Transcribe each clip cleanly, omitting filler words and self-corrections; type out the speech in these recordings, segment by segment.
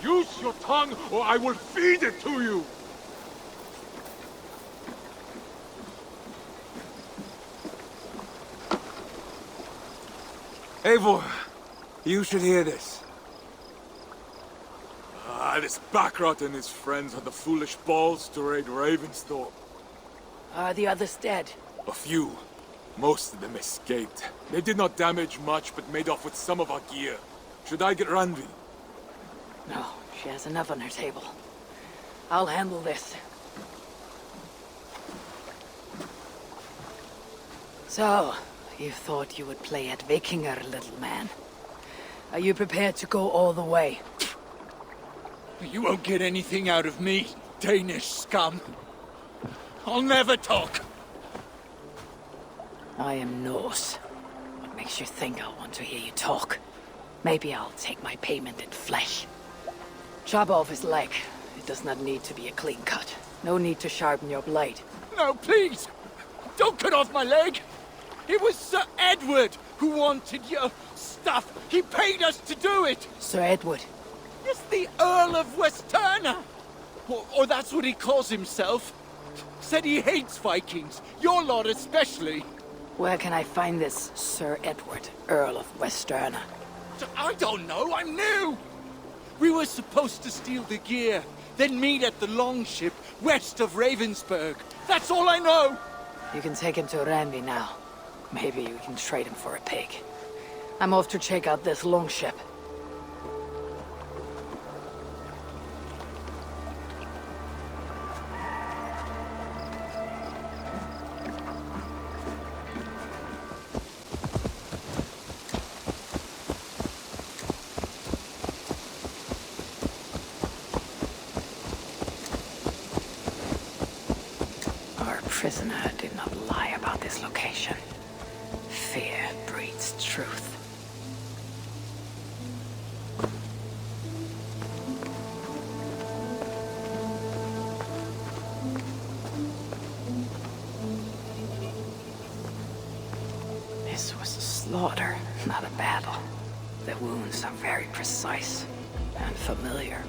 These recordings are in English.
Use your tongue, or I will feed it to you! Eivor, you should hear this. This Backrot and his friends had the foolish balls to raid Ravensthorpe. Are the others dead? A few. Most of them escaped. They did not damage much, but made off with some of our gear. Should I get Randvi? No, she has enough on her table. I'll handle this. So, you thought you would play at Vikinger, little man. Are you prepared to go all the way? You won't get anything out of me, Danish scum. I'll never talk. I am Norse. What makes you think I'll want to hear you talk? Maybe I'll take my payment in flesh. Chop off his leg. It does not need to be a clean cut. No need to sharpen your blade. No, please! Don't cut off my leg! It was Sir Edward who wanted your stuff. He paid us to do it! Sir Edward. It's the Earl of Westerna! Or that's what he calls himself. Said he hates Vikings. Your lot especially. Where can I find this Sir Edward, Earl of Westerna? I don't know, I'm new! We were supposed to steal the gear, then meet at the longship west of Ravensburg. That's all I know! You can take him to Randvi now. Maybe you can trade him for a pig. I'm off to check out this longship. Our prisoner did not lie about this location. Fear breeds truth. This was a slaughter, not a battle. The wounds are very precise and familiar.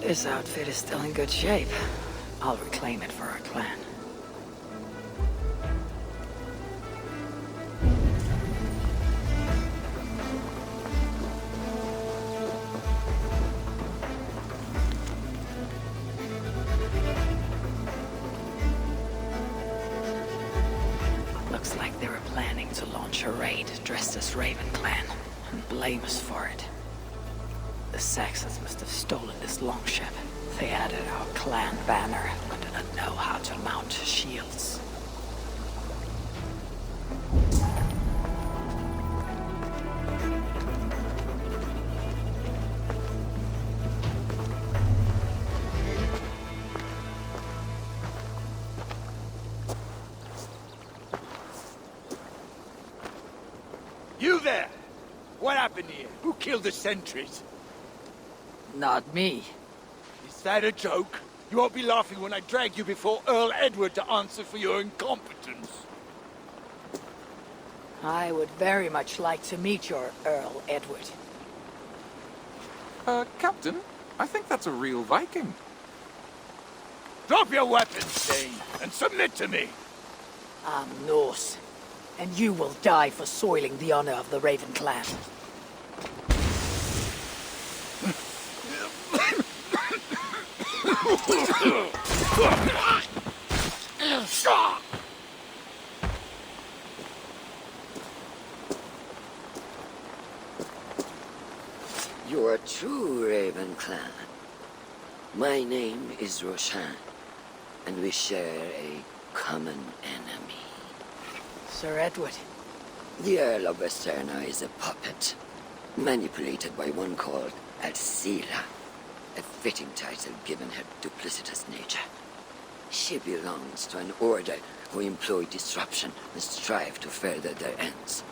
This outfit is still in good shape. I'll reclaim it for our clan. Looks like they were planning to launch a raid dressed as Raven Clan, and blame us for it. The Saxons must have stolen this longship. They added our clan banner, but did not know how to mount shields. You there! What happened here? Who killed the sentries? Not me. Is that a joke? You won't be laughing when I drag you before Earl Edward to answer for your incompetence. I would very much like to meet your Earl Edward. Captain, I think that's a real Viking. Drop your weapons, Dane, and submit to me! I'm Norse, and you will die for soiling the honor of the Raven Clan. You are true, Raven Clan. My name is Roshan, and we share a common enemy. Sir Edward. The Earl of Westerna is a puppet, manipulated by one called Alcila, a fitting title given her duplicitous nature. She belongs to an order who employ disruption and strive to further their ends.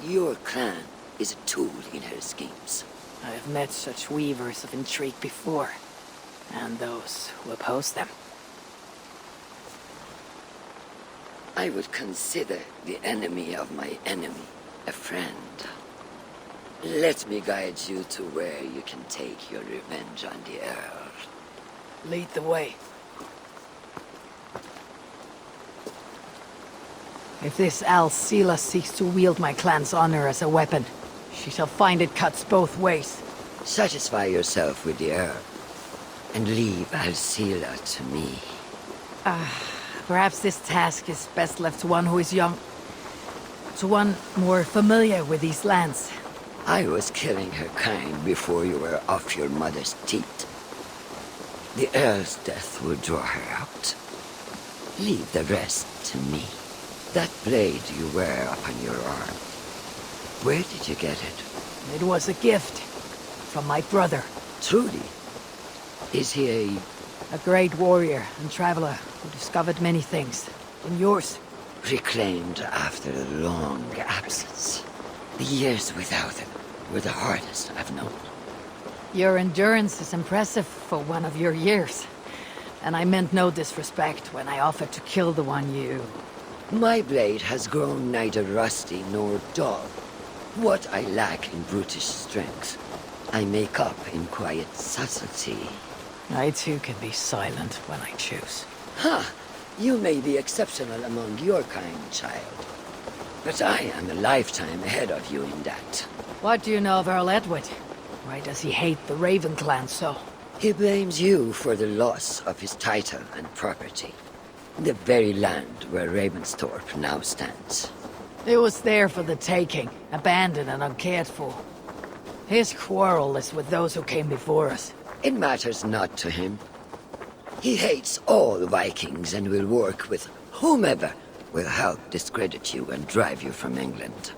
Your clan is a tool in her schemes. I have met such weavers of intrigue before. and those who oppose them. I would consider the enemy of my enemy a friend. Let me guide you to where you can take your revenge on the Earl. Lead the way. If this Al-Sila seeks to wield my clan's honor as a weapon, she shall find it cuts both ways. Satisfy yourself with the Earl, and leave Al-Sila to me. Perhaps this task is best left to one who is young. To one more familiar with these lands. I was killing her kind before you were off your mother's teat. The Earl's death will draw her out. Leave the rest to me. That blade you wear upon your arm, where did you get it? It was a gift from my brother. Truly? Is he A great warrior and traveler who discovered many things. And yours? reclaimed after a long absence? The years without him were the hardest I've known. Your endurance is impressive for one of your years. And I meant no disrespect when I offered to kill the one you... My blade has grown neither rusty nor dull. What I lack in brutish strength, I make up in quiet subtlety. I too can be silent when I choose. Ha! You may be exceptional among your kind, child. But I am a lifetime ahead of you in that. What do you know of Earl Edward? Why does he hate the Raven clan so? He blames you for the loss of his title and property. The very land where Ravensthorpe now stands. It was there for the taking, abandoned and uncared for. His quarrel is with those who came before us. It matters not to him. He hates all Vikings and will work with whomever will help discredit you and drive you from England.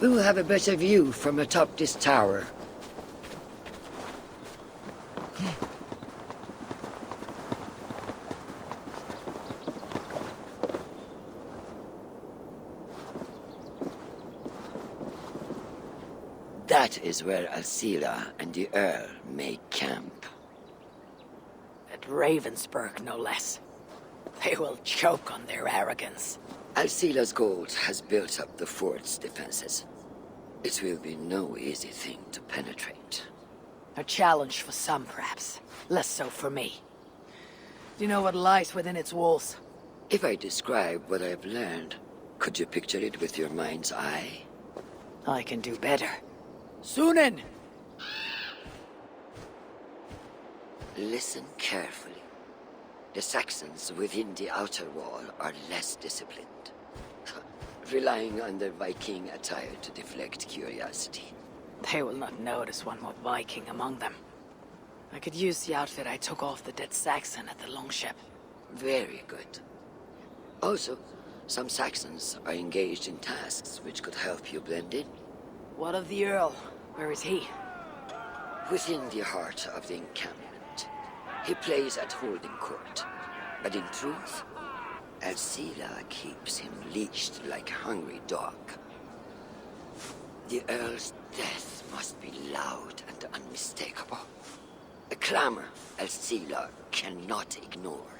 We will have a better view from atop this tower. That is where Alcila and the Earl make camp. At Ravensburg, no less. They will choke on their arrogance. Alcila's gold has built up the fort's defenses. It will be no easy thing to penetrate. A challenge for some, perhaps. Less so for me. Do you know what lies within its walls? If I describe what I've learned, could you picture it with your mind's eye? I can do better. Sunan! Listen carefully. The Saxons within the outer wall are less disciplined, relying on their Viking attire to deflect curiosity. They will not notice one more Viking among them. I could use the outfit I took off the dead Saxon at the longship. Very good. Also, some Saxons are engaged in tasks which could help you blend in. What of the Earl? Where is he? Within the heart of the encampment. He plays at holding court. But in truth, Alcila keeps him leashed like a hungry dog. The Earl's death must be loud and unmistakable. A clamor Alcila cannot ignore.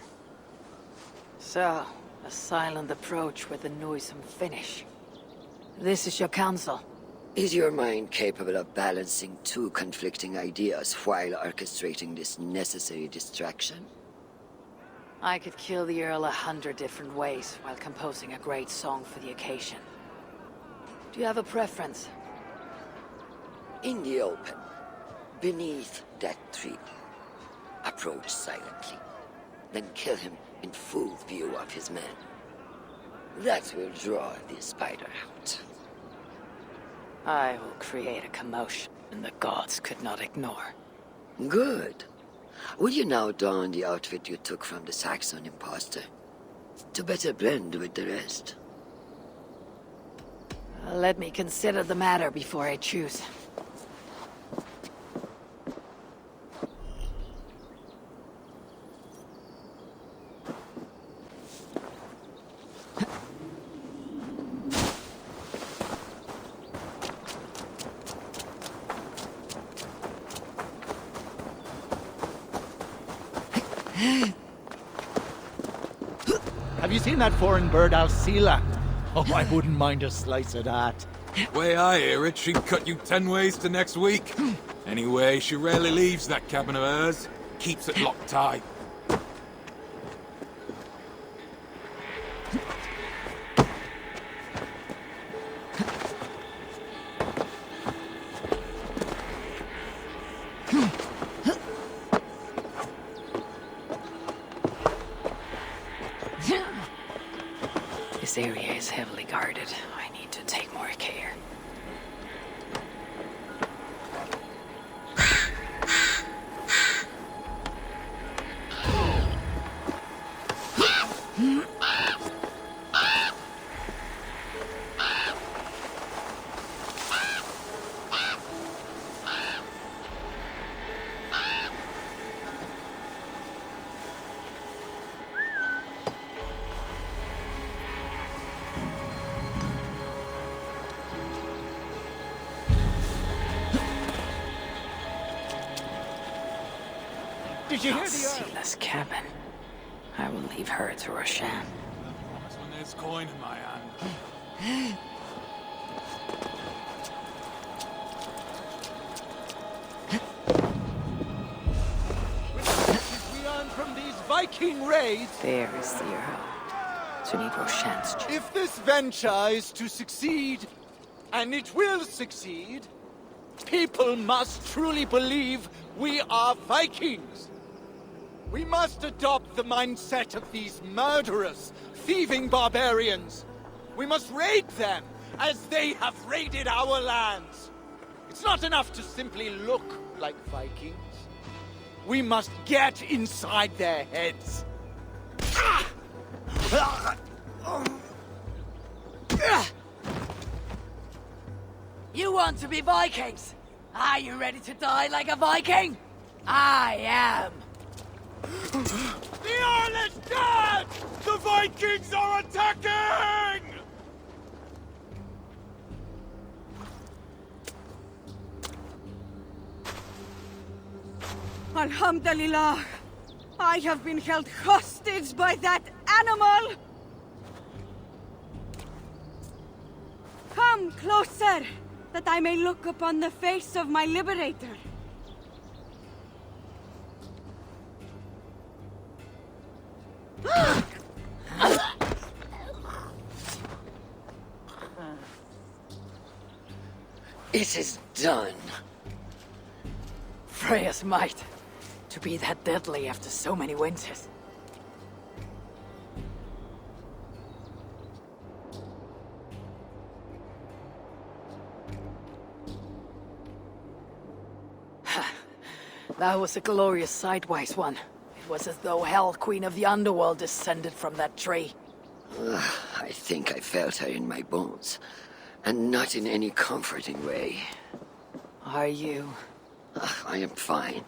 So, a silent approach with a noisome finish. This is your counsel. Is your mind capable of balancing two conflicting ideas while orchestrating this necessary distraction? I could kill the Earl 100 different ways while composing a great song for the occasion. Do you have a preference? In the open, beneath that tree. Approach silently, then kill him in full view of his men. That will draw the spider out. I will create a commotion the gods could not ignore. Good. Will you now don the outfit you took from the Saxon imposter? To better blend with the rest. Let me consider the matter before I choose. Have you seen that foreign bird, Alcila? Oh, I wouldn't mind a slice of that. Way I hear it, she'd cut you 10 ways to next week. Anyway, she rarely leaves that cabin of hers. Keeps it locked tight. This area is heavily guarded. I need to take more care. Did you hear the Alcila's cabin. I will leave her to Roshan. Promise when there's coin in my hand. we earn from these Viking raids? There is the Earl. To need Roshan's job. If this venture is to succeed, and it will succeed, people must truly believe we are Vikings. We must adopt the mindset of these murderous, thieving barbarians. We must raid them as they have raided our lands. It's not enough to simply look like Vikings. We must get inside their heads. You want to be Vikings? Are you ready to die like a Viking? I am. The Earl is dead! The Vikings are attacking! Alhamdulillah. I have been held hostage by that animal! Come closer, that I may look upon the face of my liberator. It is done. Freya's might. To be that deadly after so many winters. That was a glorious sidewise one. It was as though Hell, Queen of the Underworld, descended from that tree. I think I felt her in my bones, and not in any comforting way. Are you? I am fine,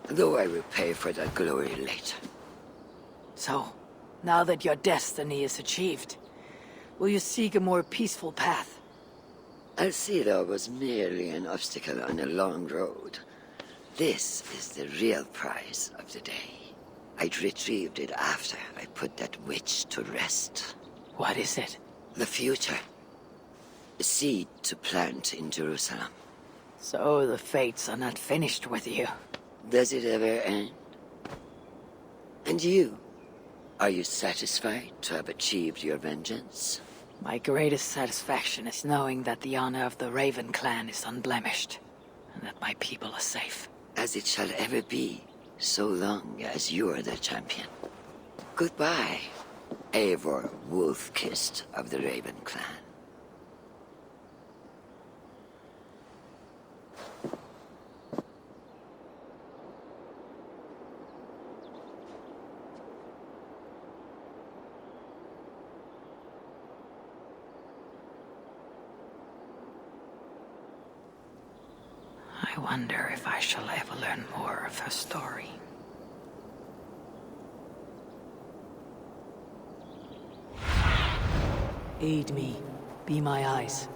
though I will pay for that glory later. So, now that your destiny is achieved, will you seek a more peaceful path? Alcila was merely an obstacle on a long road. This is the real prize of the day. I'd retrieved it after I put that witch to rest. What is it? The future. A seed to plant in Jerusalem. So the fates are not finished with you. Does it ever end? And you? Are you satisfied to have achieved your vengeance? My greatest satisfaction is knowing that the honor of the Raven clan is unblemished, and that my people are safe. As it shall ever be, so long as you are the champion. Goodbye, Eivor Wolf-Kissed of the Raven clan. I wonder if I shall ever learn more of her story. Aid me. Be my eyes.